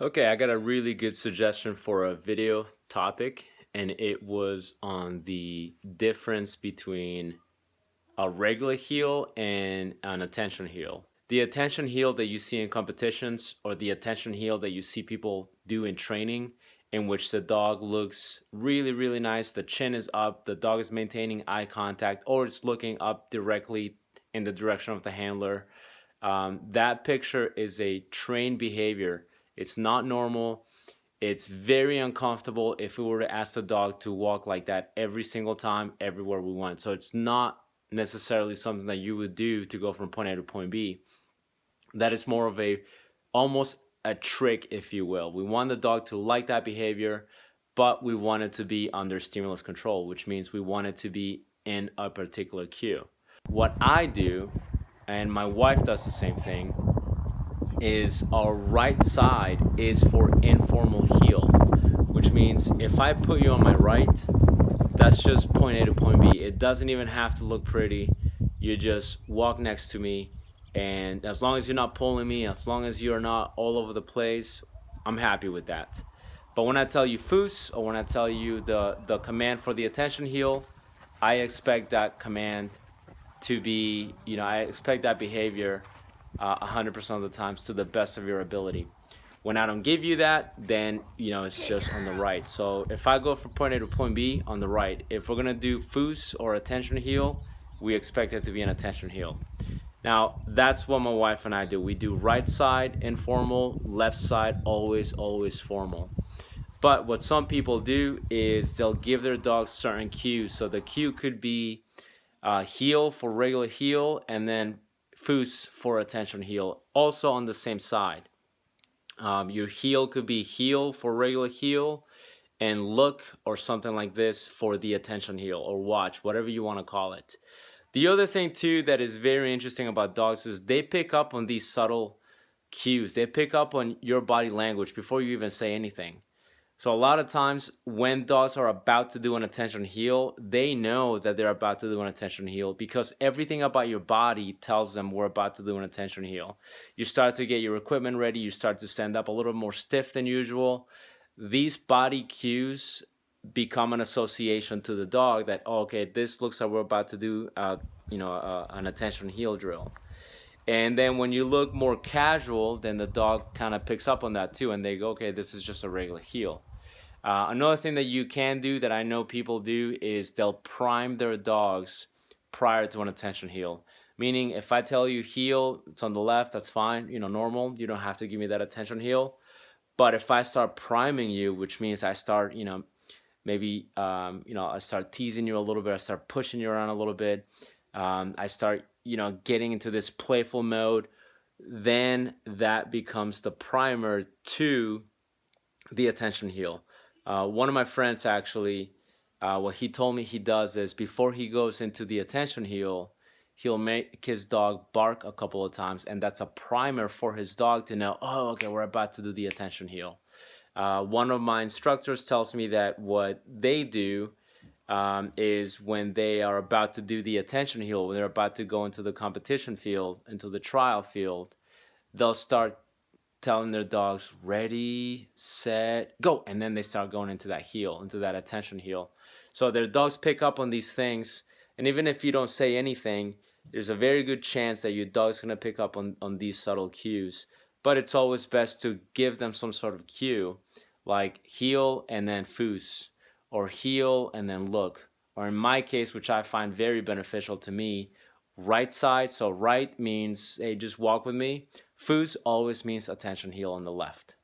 Okay, I got a really good suggestion for a video topic, and it was on the difference between a regular heel and an attention heel. The attention heel that you see in competitions, or the attention heel that you see people do in training, in which the dog looks really, really nice, the chin is up, the dog is maintaining eye contact, or it's looking up directly in the direction of the handler. That picture is a trained behavior. It's not normal. It's very uncomfortable if we were to ask the dog to walk like that every single time, everywhere we went. So it's not necessarily something that you would do to go from point A to point B. That is more of a almost a trick, if you will. We want the dog to like that behavior, but we want it to be under stimulus control, which means we want it to be in a particular cue. What I do, and my wife does the same thing, is our right side is for informal heel, which means if I put you on my right, that's just point A to point B. It doesn't even have to look pretty. You just walk next to me, and as long as you're not pulling me, as long as you're not all over the place, I'm happy with that. But when I tell you foos, or when I tell you the command for the attention heel, I expect that command to be, I expect that behavior 100% of the times to the best of your ability. When I don't give you that, then it's just on the right. So if I go from point A to point B on the right, if we're gonna do foos or attention heel, we expect it to be an attention heel. Now that's what my wife and I do. We do right side informal, left side always formal. But what some people do is they'll give their dogs certain cues. So the cue could be heel for regular heel, and then foos for attention heel, also on the same side. Your heel could be heel for regular heel, and look or something like this for the attention heel, or watch, whatever you want to call it. The other thing too that is very interesting about dogs is they pick up on these subtle cues. They pick up on your body language before you even say anything. So a lot of times when dogs are about to do an attention heel, they know that they're about to do an attention heel because everything about your body tells them we're about to do an attention heel. You start to get your equipment ready. You start to stand up a little more stiff than usual. These body cues become an association to the dog that, oh, okay, this looks like we're about to do an attention heel drill. And then when you look more casual, then the dog kind of picks up on that too, and they go, okay, this is just a regular heel. Another thing that you can do that I know people do is they'll prime their dogs prior to an attention heel. Meaning if I tell you heel, it's on the left, that's fine, normal. You don't have to give me that attention heel. But if I start priming you, which means I start, maybe, I start teasing you a little bit, I start pushing you around a little bit, I start, getting into this playful mode, then that becomes the primer to the attention heel. One of my friends actually, what he told me he does is before he goes into the attention heel, he'll make his dog bark a couple of times, and that's a primer for his dog to know, oh, okay, we're about to do the attention heel. One of my instructors tells me that what they do is when they are about to do the attention heel, when they're about to go into the competition field, into the trial field, they'll start telling their dogs, ready, set, go. And then they start going into that heel, into that attention heel. So their dogs pick up on these things. And even if you don't say anything, there's a very good chance that your dog's going to pick up on these subtle cues. But it's always best to give them some sort of cue, like heel and then foos, or heel and then look. Or in my case, which I find very beneficial to me, right side. So right means, hey, just walk with me. Foos always means attention heel on the left.